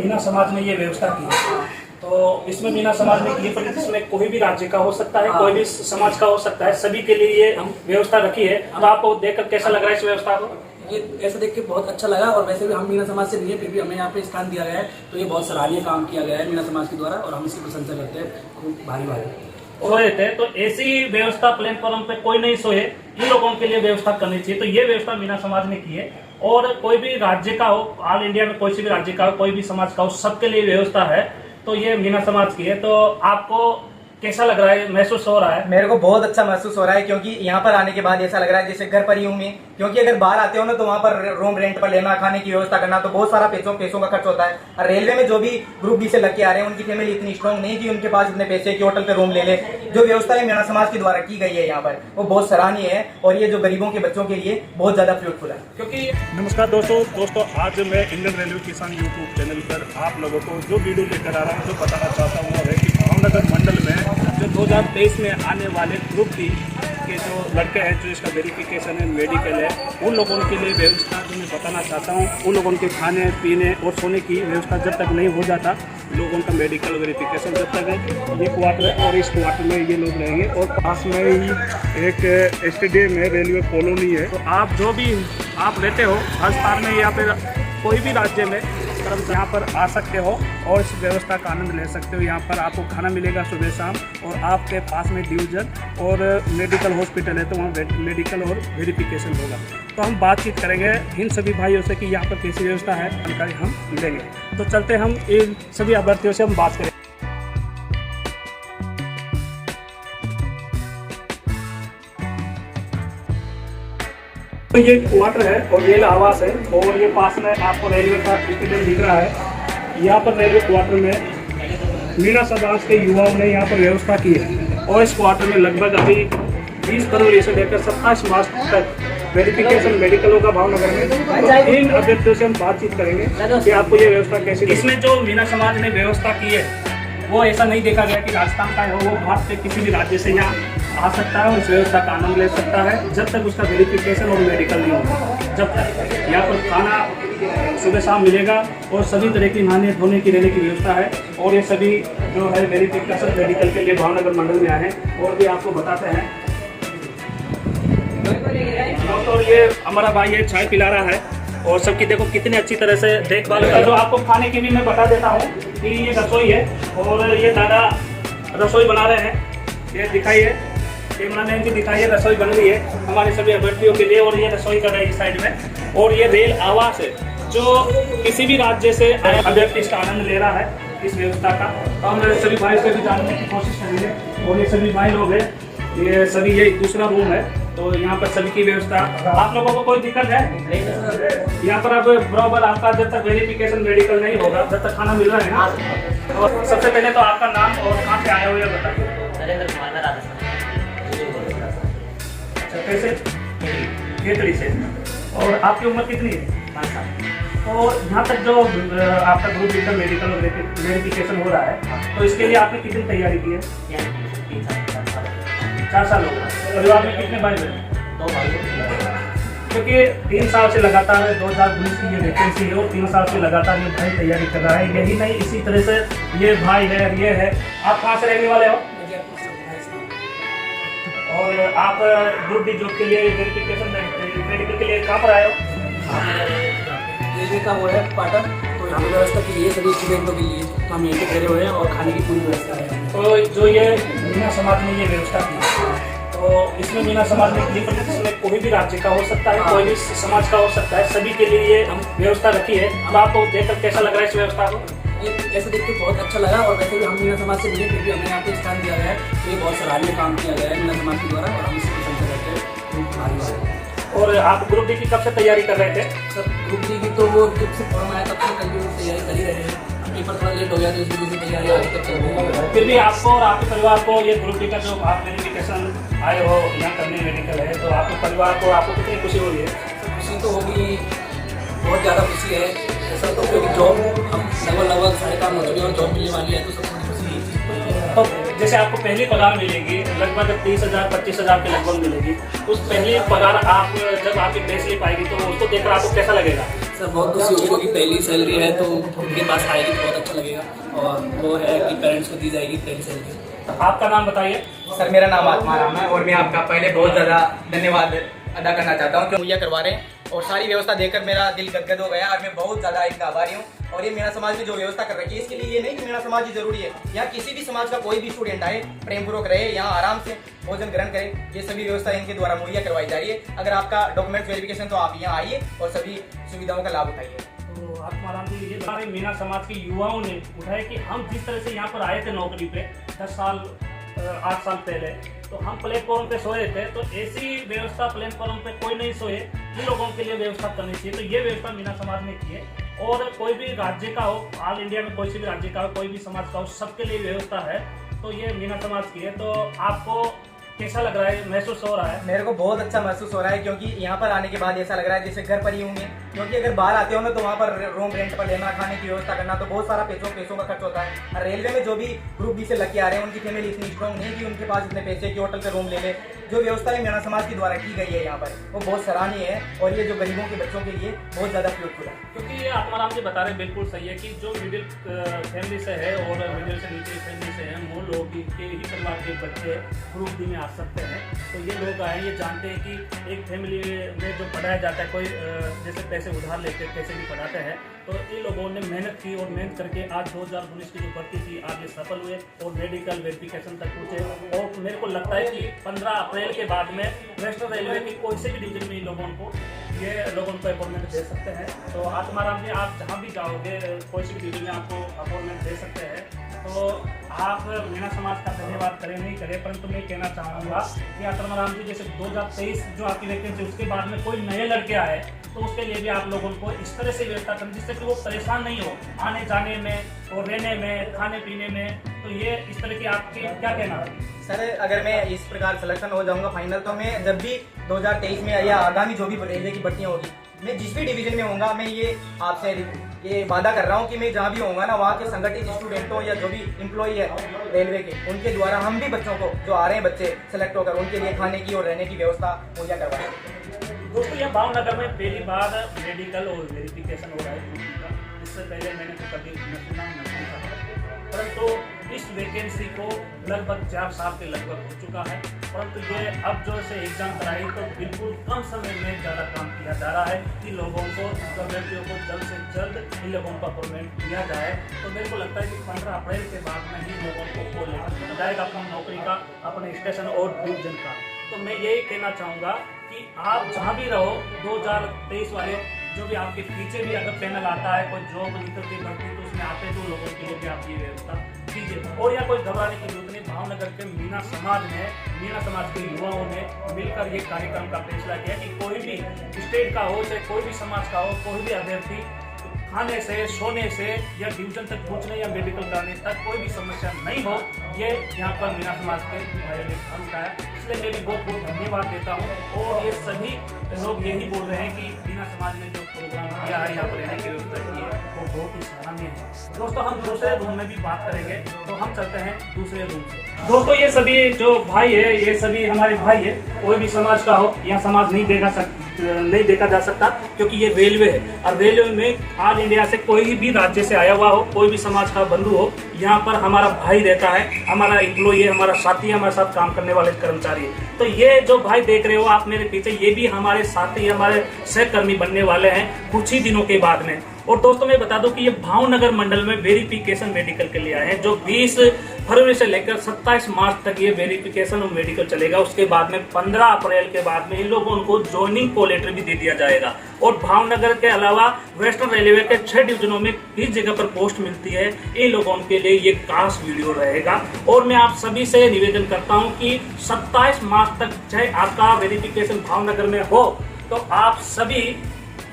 मीना समाज ने ये व्यवस्था की है, तो इसमें मीना समाज ने की है, इसमें कोई भी राज्य का हो सकता है, कोई भी समाज का हो सकता है, सभी के लिए ये व्यवस्था रखी है। तो आपको देखकर कैसा लग रहा है इस व्यवस्था को? ये ऐसा देख के बहुत अच्छा लगा, और वैसे भी हम मीना समाज से नहीं है, फिर भी हमें यहाँ पे स्थान दिया गया है, तो ये बहुत सराहनीय काम किया गया है मीना समाज के द्वारा, और हम इसकी प्रशंसा करते हैं खूब भारी भारी। सोए थे तो ऐसी व्यवस्था प्लेटफॉर्म पे कोई नहीं सोए, इन लोगों के लिए व्यवस्था करनी चाहिए। तो ये व्यवस्था मीना समाज ने की है, और कोई भी राज्य का हो, ऑल इंडिया में कोई से भी राज्य का हो, कोई भी समाज का हो, सबके लिए व्यवस्था है। तो ये मीना समाज की है। तो आपको कैसा लग रहा है, महसूस हो रहा है? मेरे को बहुत अच्छा महसूस हो रहा है, क्योंकि यहाँ पर आने के बाद ऐसा लग रहा है जैसे घर पर ही हूँ मैं। क्योंकि अगर बाहर आते हो ना तो वहाँ पर रूम रेंट पर लेना, खाने की व्यवस्था करना, तो बहुत सारा पैसों का खर्च होता है। और रेलवे में जो भी ग्रुप बी से लग के आ रहे हैं, उनकी फैमिली इतनी स्ट्रॉन्ग नहीं कि उनके पास इतने पैसे कि होटल पे रूम ले ले। जो व्यवस्था है मीना समाज के द्वारा की गई है यहाँ पर, वो बहुत सराहनीय है, और ये जो गरीबों के बच्चों के लिए बहुत ज्यादा फ्रूटफुल है। क्योंकि नमस्कार दोस्तों, आज मैं इंडियन रेलवे किसान यूट्यूब चैनल पर आप लोगों को जो वीडियो लेकर आ रहा हूँ, जो बताना चाहता हूँ वो है कि भावनगर मंडल में जो 2023 में आने वाले ग्रुप डी के जो लड़के हैं, जो इसका वेरिफिकेशन है, मेडिकल है, उन लोगों के लिए व्यवस्था जो मैं बताना चाहता हूँ, उन लोगों के खाने पीने और सोने की व्यवस्था जब तक नहीं हो जाता, लोगों का मेडिकल वेरिफिकेशन जब तक है, ये क्वार्टर है, और इस क्वार्टर में ये लोग रहेंगे। और पास में ही एक स्टेडियम है, रेलवे कॉलोनी है। तो आप जो भी आप रहते हो राजस्थान में या फिर कोई भी राज्य में, यहाँ पर आ सकते हो और इस व्यवस्था का आनंद ले सकते हो। यहाँ पर आपको खाना मिलेगा सुबह शाम, और आपके पास में डिवीजन और मेडिकल हॉस्पिटल है, तो वहाँ मेडिकल और वेरिफिकेशन होगा। तो हम बातचीत करेंगे इन सभी भाइयों से कि यहाँ पर कैसी व्यवस्था है, जानकारी हम लेंगे। तो चलते हम इन सभी अभ्यर्थियों से हम बात करें। तो ये क्वार्टर है और रेल आवास है, और ये पास में आपको रेलवे का स्टेडियम दिख रहा है। यहाँ पर रेलवे क्वार्टर में मीना समाज के युवाओं ने यहाँ पर व्यवस्था की है, और इस क्वार्टर में लगभग अभी 20 फरवरी से लेकर 27 मार्च तक वेरिफिकेशन मेडिकल होगा भावनगर में। इन अभ्यर्थियों से हम बातचीत करेंगे कि आपको ये व्यवस्था कैसी। इसमें जो मीना समाज ने व्यवस्था की है, वो ऐसा नहीं देखा गया कि राजस्थान का हो, वो भारत के किसी भी राज्य से यहाँ आ सकता है और इस व्यवस्था का आनंद ले सकता है, जब तक उसका वेरिफिकेशन और मेडिकल नहीं होगा। जब तक यहाँ पर खाना सुबह शाम मिलेगा, और सभी तरह की नहाने धोने की रहने की व्यवस्था है। और ये सभी जो है वेरिफिकेशन मेडिकल के लिए भावनगर मंडल में आए हैं, और भी आपको बताते हैं। तो ये हमारा भाई है, चाय पिला रहा है, और सबकी देखो कितनी अच्छी तरह से देखभाल कर। जो आपको खाने की भी मैं बता देता हूँ कि ये रसोई है, और ये दादा रसोई बना रहे हैं। ये दिखाइए, कैमरा मैन जी दिखाइए, रसोई बन रही है हमारे सभी अभ्यर्थियों के लिए, और ये रसोई कर रहे हैं इस साइड में। और ये रेल आवास है, जो किसी भी राज्य से अभ्यर्थी इसका आनंद ले रहा है इस व्यवस्था का। तो हम सभी भाई से भी जानने की कोशिश करेंगे। और ये सभी भाई लोग हैं, ये सभी, ये दूसरा रूम है, तो यहाँ पर सभी की व्यवस्था। आप लोगों को कोई दिक्कत है यहाँ पर? अब बराबर आपका जब तक वेरिफिकेशन मेडिकल नहीं होगा, जब तक खाना मिल रहा है ना। और सबसे पहले तो आपका नाम और कहाँ से आए हुए बताइए। नरेंद्र कुमार, राजस्थान। अच्छा, कैसे? खेतड़ी से। और आपकी उम्र कितनी है? 5 साल। तो यहाँ तक जो आपका ग्रुप डी का मेडिकल वेरिफिकेशन हो रहा है, तो इसके लिए आपने कितनी तैयारी की है? 4 साल हो गए। परिवार में कितने भाई बहन? 2 भाई। क्योंकि 3 साल से लगातार 2019 की ये वैकेंसी है, और 3 साल से लगातार ये भाई तैयारी कर रहा है। यही नहीं, इसी तरह से ये भाई है, ये है। आप कहाँ से रहने वाले हो? और आप ग्रुप डी जॉब के लिए वेरिफिकेशन मेडिकल के लिए कहाँ पर आए हो? रेलवे का वो है क्वार्टर, तो यहाँ व्यवस्था की है सभी स्टूडेंटों के लिए, तो हम यहीं पे ठहरे हुए हैं, और खाने की पूरी व्यवस्था है। तो जो ये मीना समाज ने ये व्यवस्था की, तो इसमें मीना समाज ने की, पर इसमें कोई भी राज्य का हो सकता है, कोई भी समाज का हो सकता है, सभी के लिए ये व्यवस्था रखी है। अब आपको देखकर कैसा लग रहा है इस व्यवस्था को? ये ऐसा देख के बहुत अच्छा लगा, और वैसे भी हम मीना समाज से मिले, फिर भी हमें यहाँ पे स्थान दिया गया है, तो ये बहुत सराहनीय काम किया गया है मीना समाज के द्वारा, और हम इसकी प्रशंसा करते हैं। और आप ग्रुप डी की कब से तैयारी कर रहे थे? सर ग्रुप डी की तो वो जब से फॉर्म आया तब से कंटिन्यू तैयारी कर ही रहे हैं। पेपर थोड़ा लेट हो गया तो इस वजह से तैयारी आगे तक चल रही है। फिर भी आपको और आपके परिवार को ये ग्रुप डी का जो आप वेरिफिकेशन आए हो यहाँ करने मेडिकल है, तो आपके परिवार को आपको कितनी खुशी हो रही है? खुशी तो होगी, बहुत ज़्यादा खुशी है। ऐसा तो क्योंकि जॉब हम लगभग सारे काम हो चुके हैं, और जॉब मिलने वाली है, तो सबसे खुशी है। तो जैसे आपको पहली पगार मिलेगी, लगभग 30,000 25,000 के लगभग मिलेगी। उस पहली पगार आप जब आपकी पे स्लिप आएगी, तो उसको देखकर आपको कैसा लगेगा? सर बहुत खुशी होगी क्योंकि पहली सैलरी है तो उनके पास आएगी तो बहुत अच्छा लगेगा, और वो है कि पेरेंट्स को दी जाएगी पहली सैलरी। आपका नाम बताइए। सर मेरा नाम आत्माराम है और मैं आपका पहले बहुत ज़्यादा धन्यवाद अदा करना चाहता हूँ कि मुहैया करवा रहे हैं, और सारी व्यवस्था देखकर मेरा दिल गदगद हो गया और मैं बहुत ज़्यादा इनका आभारी हूँ। और ये मीना समाज में जो व्यवस्था कर रखी है इसके लिए ये नहीं कि मीना समाज ही जरूरी है, यहाँ किसी भी समाज का कोई भी स्टूडेंट आए प्रेमपूर्वक रहे, यहाँ आराम से भोजन ग्रहण करे, ये सभी व्यवस्था इनके द्वारा मुहैया करवाई जा रही है। अगर आपका डॉक्यूमेंट वेरिफिकेशन तो आप यहाँ आइए और सभी सुविधाओं का लाभ उठाइए। तो आत्माराम जी, ये हमारे मीना समाज के युवाओं ने उठाया कि हम जिस तरह से यहाँ पर आए थे नौकरी पे 10 साल 8 साल पहले, तो हम प्लेटफॉर्म पे सोए थे, तो ऐसी व्यवस्था प्लेटफॉर्म पे कोई नहीं सोए, इन लोगों के लिए व्यवस्था करनी चाहिए। तो ये व्यवस्था मीना समाज ने की है, और कोई भी राज्य का हो, ऑल इंडिया में कोई से भी राज्य का हो, कोई भी समाज का हो, सबके लिए व्यवस्था है। तो ये मीना समाज की है। तो आपको कैसा लग रहा है, महसूस हो रहा है? मेरे को बहुत अच्छा महसूस हो रहा है, क्योंकि यहाँ पर आने के बाद ऐसा लग रहा है जैसे घर पर ही हूँ मैं। क्योंकि अगर बाहर आते हो ना तो वहाँ पर रूम रेंट पर लेना, खाने की व्यवस्था करना, तो बहुत सारा पैसों का खर्च होता है। और रेलवे में जो भी ग्रुप बी से लग के आ रहे हैं उनकी फैमिली इतनी स्ट्रॉन्ग नहीं कि उनके पास इतने पैसे कि होटल पे रूम ले ले। जो व्यवस्थाएं मीना समाज के द्वारा की गई है यहाँ पर वो बहुत सराहनीय है, और ये जो गरीबों के बच्चों के लिए बहुत ज़्यादा फ्रूटफुल है। क्योंकि ये आत्माराम जी बता रहे हैं बिल्कुल सही है कि जो मिडिल फैमिली से है और मिडिल से नीचे फैमिली से है, वो लोग के ही परिवार के बच्चे ग्रुप डी में आ सकते हैं। तो ये लोग आए, ये जानते हैं कि एक फैमिली में जो पढ़ाया जाता है, कोई जैसे पैसे उधार लेके कैसे भी पढ़ाते हैं, तो इन लोगों ने मेहनत की, और मेहनत करके आज 2019 की जो भर्ती थी आज ये सफल हुए और मेडिकल वेरिफिकेशन तक पहुंचे। और मेरे को लगता है कि 15 अप्रैल के बाद में वेस्टर्न रेलवे की कोई से भी डिवीजन में इन लोगों को अपॉइंटमेंट दे सकते हैं। तो आत्माराम जी, आप जहाँ भी जाओगे कोई सी भी डिवीजन में आपको अपॉइंटमेंट दे सकते हैं। तो आप मीना समाज का धन्यवाद करें नहीं करें, परंतु मैं कहना चाहूँगा कि आत्माराम जी, जैसे 2023 जो आपकी वैकेंसी उसके बाद में कोई नए लड़के आए तो उसके लिए भी आप लोगों को इस तरह से व्यवस्था करें जिससे कि वो परेशान नहीं हो आने जाने में और रहने में, खाने पीने में। तो ये इस तरह की आपकी क्या कहना है? सर अगर मैं इस प्रकार सिलेक्शन हो जाऊंगा फाइनल, तो मैं जब भी 2023 में या आगामी जो भी रेलवे की भर्तियाँ होगी, मैं जिस भी डिवीजन में होऊंगा, मैं ये आपसे ये वादा कर रहा हूँ कि मैं जहाँ भी होऊंगा ना, वहाँ के संगठित स्टूडेंटों या जो भी एम्प्लॉई है रेलवे के, उनके द्वारा हम भी बच्चों को जो आ रहे हैं बच्चे सेलेक्ट होकर, उनके लिए खाने की और रहने की व्यवस्था मुहैया करवाएं। दोस्तों, यह भावनगर में पहली बार मेडिकल और वेरिफिकेशन हो रहा है। इससे पहले मैंने तो कभी न सुना न देखा, परंतु इस वैकेंसी को लगभग 4 साल के लगभग हो चुका है। परंतु ये अब जो से एग्जाम कराई तो बिल्कुल कम समय में ज़्यादा काम किया जा रहा है कि लोगों को, अभ्यर्थियों को जल्द से जल्द इन लोगों को अपॉइंटमेंट दिया जाए। तो मेरे को लगता है कि 15 अप्रैल के बाद में ही लोगों को कॉल लेकर जाएगा अपनी नौकरी का, अपने स्टेशन और डिवीजन का। तो मैं यही कहना चाहूँगा कि आप जहाँ भी रहो, 2023 वाले जो भी आपके पीछे भी अगर पैनल आता है, कोई जॉब निकलती भर्ती, तो उसमें आते तो लोगों के लिए भी आप ये व्यवस्था कीजिए। और या कोई घबराने की जरूरत नहीं। भावनगर के मीना समाज के युवाओं ने मिलकर ये कार्यक्रम का फैसला किया कि कोई भी स्टेट का हो, चाहे कोई भी समाज का हो, कोई भी अभ्यर्थी खाने से, सोने से या डिवीजन तक पहुंचने या मेडिकल कराने तक कोई भी समस्या नहीं हो, ये यहाँ पर मीना समाज के भाइयों ने काम उठाया। इसलिए मैं भी बहुत बहुत धन्यवाद देता हूँ। और ये सभी लोग यही बोल रहे हैं कि मीना समाज ने जो प्रोग्राम किया है, यहाँ पर रहने की व्यवस्था की है, वो बहुत ही सराहनीय है। दोस्तों, हम दूसरे रूम में भी बात करेंगे, तो हम चलते हैं दूसरे रूम से। दोस्तों, ये सभी जो भाई है, ये सभी हमारे भाई है, कोई भी समाज का हो, यहाँ समाज नहीं देखा जा सकता, क्योंकि ये रेलवे है। और रेलवे में ऑल इंडिया से कोई भी राज्य से आया हुआ हो, कोई भी समाज का बंधु हो, यहाँ पर हमारा भाई रहता है, हमारा एम्प्लॉई है, हमारा साथी है, हमारे साथ काम करने वाले कर्मचारी है। तो ये जो भाई देख रहे हो आप मेरे पीछे, ये भी हमारे साथी, हमारे सहकर्मी बनने वाले हैं कुछ ही दिनों के बाद में। और दोस्तों, मैं बता दूं कि ये भावनगर मंडल में वेरिफिकेशन मेडिकल के लिए आए हैं, जो 20 फरवरी से लेकर 27 मार्च तक ये वेरिफिकेशन और मेडिकल चलेगा। उसके बाद में 15 अप्रैल के बाद में इन लोगों को ज्वाइनिंग कॉल लेटर भी दे दिया जाएगा। और भावनगर के अलावा वेस्टर्न रेलवे के 6 डिवीजनों में किस जगह पर पोस्ट मिलती है, इन लोगों के लिए ये खास वीडियो रहेगा। और मैं आप सभी से निवेदन करता हूँ कि 27 मार्च तक चाहे आपका वेरिफिकेशन भावनगर में हो, तो आप सभी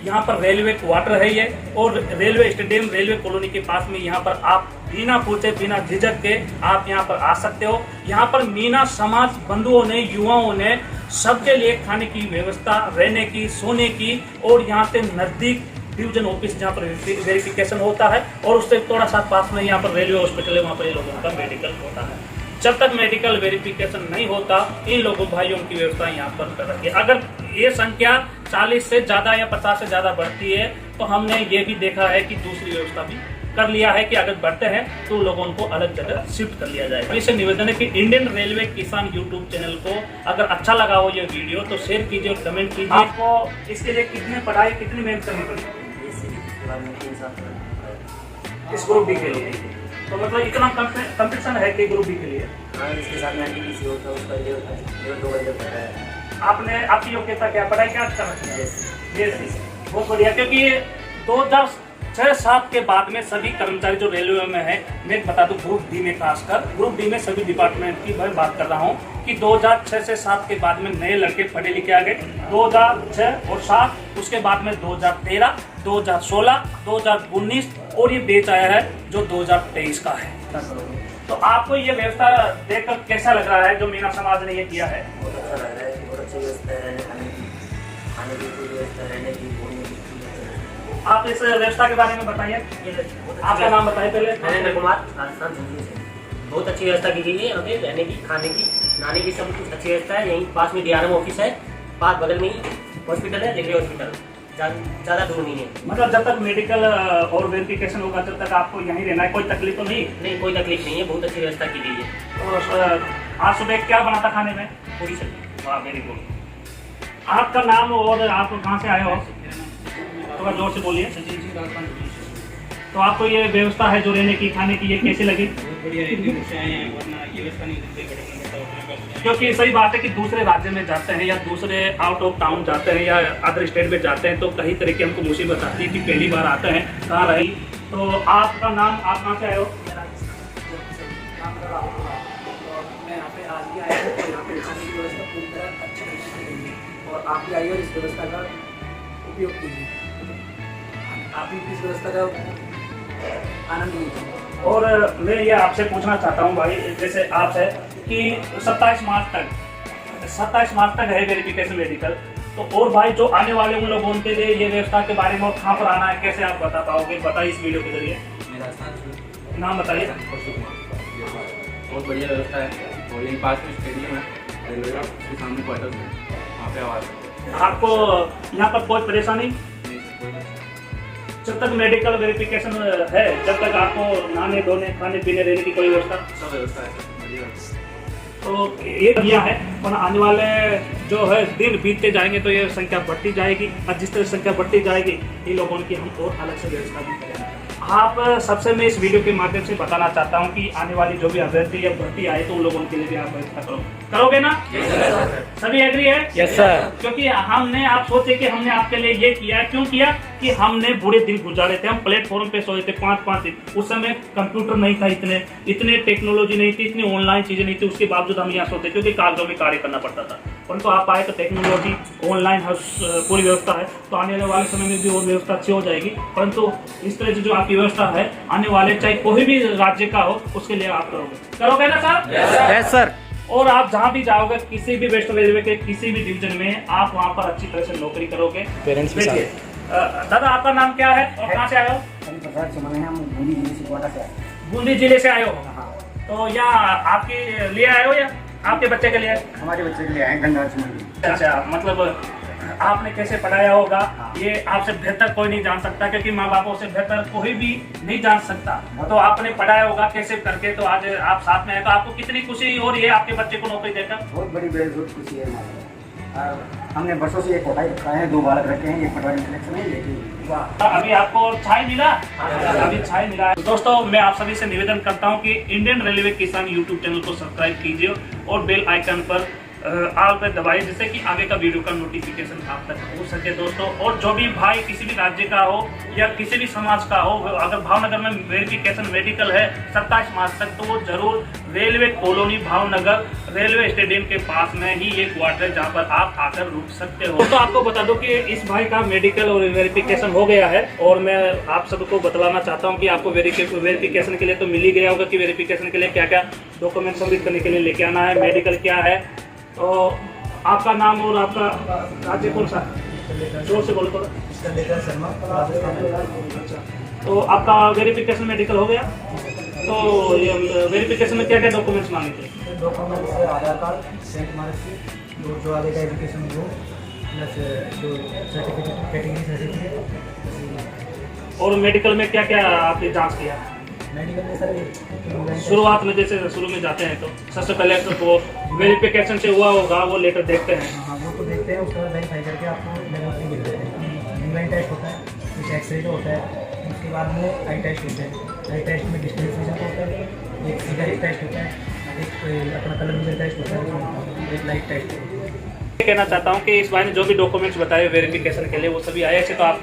यहाँ पर रेलवे क्वार्टर है ये, और रेलवे स्टेडियम, रेलवे कॉलोनी के पास में यहाँ पर आप बिना पूछे, बिना झिझक के आप यहाँ पर आ सकते हो। यहाँ पर मीना समाज बंधुओं ने, युवाओं ने सबके लिए खाने की व्यवस्था, रहने की, सोने की, और यहाँ से नजदीक डिवीजन ऑफिस जहाँ पर वेरिफिकेशन होता है, और उससे थोड़ा सा पास में यहाँ पर रेलवे हॉस्पिटल है, वहाँ पर लोगों का मेडिकल होता है। जब तक मेडिकल वेरिफिकेशन नहीं होता, इन लोगों भाइयों की व्यवस्था यहाँ पर कर रखी है। अगर ये संख्या 40 से ज़्यादा या 50 से ज़्यादा बढ़ती है तो हमने ये भी देखा है कि दूसरी व्यवस्था भी कर लिया है कि अगर बढ़ते हैं तो लोगों को अलग जगह शिफ्ट कर लिया जाएगा। इससे निवेदन है कि इंडियन रेलवे किसान यूट्यूब चैनल को अगर अच्छा लगा हो ये वीडियो तो शेयर कीजिए और कमेंट कीजिए। आपको इसके लिए कितने पढ़ाई कितनी मेहनत करनी पड़ी इस ग्रुप डी के लिए? तो मतलब इतना कंपटीशन है कि ग्रुप डी के लिए? इसके साथ में एनटीपीसी होता है, उसका लेवल 2 लेवल पढ़ा है। आपने आपकी योग्यता क्या, पढ़ाई क्या कर रखी है? बहुत बढ़िया, क्योंकि 2006-7 के बाद में सभी कर्मचारी जो रेलवे में है, मैं बता दूं ग्रुप डी में, खासकर ग्रुप डी में सभी डिपार्टमेंट की मैं बात कर रहा हूं कि 2006 से 7 के बाद में नए लड़के पढ़े लिखे आ गए। 2006 और 7, उसके बाद में 2013, 2016, 2019 और ये बेच आया है जो 2023 का है। तो आपको ये व्यवस्था देखकर कैसा लग रहा है जो मीना समाज ने ये किया है? बहुत अच्छा लग रहा है कि बहुत अच्छी व्यवस्था है, रहने खाने की पूरी व्यवस्था, रहने की घूमने की। आप इस व्यवस्था के बारे में बताइए, आपका नाम बताइए पहले। नरेंद्र कुमार, राजस्थान झुंझुनू से। बहुत अच्छी व्यवस्था की गई है यहाँ पे, रहने की, खाने की, नहाने की, सब कुछ अच्छी व्यवस्था है। यहीं पास में डीआरएम ऑफिस है, पास बगल में ही हॉस्पिटल है, रेलवे हॉस्पिटल, ज़्यादा दूर नहीं है। मतलब जब तक मेडिकल और वेरिफिकेशन होगा तब तक आपको यहीं रहना है, कोई तकलीफ तो नहीं? नहीं, कोई तकलीफ नहीं है, बहुत अच्छी व्यवस्था की गई है। और आज सुबह क्या बना था खाने में? पूरी सब्जी। वाह, वेरी गुड। आपका नाम और आप कहाँ से आए हो? थोड़ा जोर से बोलिए। तो आपको ये व्यवस्था है जो रहने की, खाने की, ये कैसी लगी? क्योंकि सही बात है कि दूसरे राज्य में जाते हैं या दूसरे आउट ऑफ टाउन जाते हैं या अदर स्टेट में जाते हैं तो कई तरह की हमको मुसीबत आती है कि पहली बार आते हैं, कहाँ रही। तो आपका नाम, आप कहाँ से आए हो? मैं यहाँ पे आज भी आया हूँ और यहाँ पे खाने की व्यवस्था पूरी तरह अच्छी तरीके से रही है और आप भी आइए और इस व्यवस्था का उपयोग कीजिए, आप भी इस व्यवस्था का आनंद लीजिए। और मैं ये आपसे पूछना चाहता हूँ भाई, जैसे आपसे कि 27 मार्च तक है वेरिफिकेशन मेडिकल, तो और भाई जो आने वाले उन लोगों के लिए ये व्यवस्था के बारे में और कहाँ पर आना है कैसे आप बता पाओगे? बताइए इस वीडियो के जरिए। नाम बताइए। बहुत बढ़िया व्यवस्था है और यहीं पास में स्टेडियम है, रेलवे का, उसके सामने क्वार्टर्स है, वहाँ पे आवाज़। आपको यहाँ पर कोई परेशानी? जब तक मेडिकल वेरिफिकेशन है, जब तक आपको नहाने धोने खाने पीने रहने की कोई व्यवस्था? सब व्यवस्था है, बढ़िया व्यवस्था। तो ये किया है, और आने वाले जो है दिन बीतते जाएंगे तो ये संख्या बढ़ती जाएगी और जिस तरह संख्या बढ़ती जाएगी इन लोगों की हम और अलग से व्यवस्था भी करेंगे। आप सबसे मैं इस वीडियो के माध्यम से बताना चाहता हूं कि आने वाली जो भी अभ्यर्थी या भर्ती आए तो उन लोगों के लिए भी आप व्यवस्था करोगे ना? सभी एग्री है? Yes sir. क्योंकि हमने, आप सोचे कि हमने आपके लिए ये किया है, क्यों किया कि हमने बुरे दिन गुजारे थे, हम प्लेटफॉर्म पे सोए थे 5-5 दिन। उस समय कंप्यूटर नहीं था, इतने टेक्नोलॉजी नहीं थी, इतनी ऑनलाइन चीजें नहीं थी, उसके बावजूद हम यहाँ सोते क्योंकि कागजों में कार्य करना पड़ता था। परंतु आप आए तो टेक्नोलॉजी ऑनलाइन पूरी व्यवस्था है, तो आने वाले समय में भी और व्यवस्था अच्छी हो जाएगी। परंतु इस तरह से जो आपकी व्यवस्था है आने वाले चाहे कोई भी राज्य का हो उसके लिए आप करोगे ना सर? Yes sir. और आप जहाँ भी जाओगे किसी भी वेस्ट रेलवे के किसी भी डिवीजन में आप वहाँ पर अच्छी तरह से नौकरी करोगे। पेरेंट्स भी देखिए दादा, आपका नाम क्या है और कहाँ से आए हो? बूंदी जिले से आए हो। तो यहाँ आपके लिए आए हो या आपके बच्चे के लिए? हमारे बच्चे के लिए आए गंगा चुमन। अच्छा, मतलब आपने कैसे पढ़ाया होगा ये आपसे बेहतर कोई नहीं जान सकता, क्योंकि माँ बापों से बेहतर कोई भी नहीं जान सकता। तो आपने पढ़ाया होगा कैसे करके, तो आज आप साथ में है, तो आपको कितनी खुशी हो रही है आपके बच्चे को नौकरी देकर? बहुत बड़ी बेहद खुशी है हमारे। हमने बरसों से एक कोटाई रखा है, 2 बालक रखे हैं, एक पटवारी सिलेक्शन है, लेकिन अभी आपको छाई मिला? अभी छाई मिला है। दोस्तों मैं आप सभी से निवेदन करता हूं कि इंडियन रेलवे किसान यूट्यूब चैनल को सब्सक्राइब कीजिए और बेल आइकन पर ऑल पर दबाइए, जिससे कि आगे का वीडियो का नोटिफिकेशन आप तक हो सके दोस्तों। और जो भी भाई किसी भी राज्य का हो या किसी भी समाज का हो, अगर भावनगर में वेरिफिकेशन मेडिकल है 27 मार्च तक, तो वो जरूर railway colony Bhavnagar railway stadium के पास में ही एक क्वार्टर जहाँ पर आप आकर रुक सकते हो। तो आपको बता दूं कि इस भाई का मेडिकल और वेरिफिकेशन हो गया है, और मैं आप सबको बतलाना चाहता हूँ कि आपको वेरिफिकेशन के लिए तो मिल ही गया होगा कि वेरिफिकेशन के लिए क्या क्या डॉक्यूमेंट सबमिट करने के लिए लेके आना है, मेडिकल क्या है। तो आपका नाम और आपका राज्य कौन सा? जोर से बोलो थोड़ा। अच्छा, तो आपका वेरिफिकेशन मेडिकल हो गया, तो ये वेरिफिकेशन में क्या क्या डॉक्यूमेंट्स मांगे थे? डॉक्यूमेंट्स है आधार कार्ड, बैंक मार्कशीट, जो आगे का एजुकेशन हो, प्लस जो सर्टिफिकेट कैटेगरी सर्टिफिकेट, और मेडिकल में क्या क्या आपने जांच किया? मेडिकल में सर शुरुआत में जैसे शुरू में जाते हैं तो सबसे पहले तो वेरिफिकेशन से हुआ होगा वो लेटर देखते हैं। हाँ वो तो देखते हैं, उसके बाद वेरीफाई करके आपको लेवल मिल देते हैं। इनलाइन टेस्ट होता है, कुछ एक्सरे का होता है, उसके बाद में आई टेस्ट होते हैं। आई टेस्ट में डिस्टेंस विजन का होता है, एक सिगरेट टेस्ट होता है, एक अपना कलर विजन टेस्ट होता है, एक लाइट टेस्ट होता है। कहना चाहता हूँ कि इस बारे में जो भी डॉक्यूमेंट्स बताए वेरिफिकेशन के लिए वो सभी आए, ऐसे तो आपको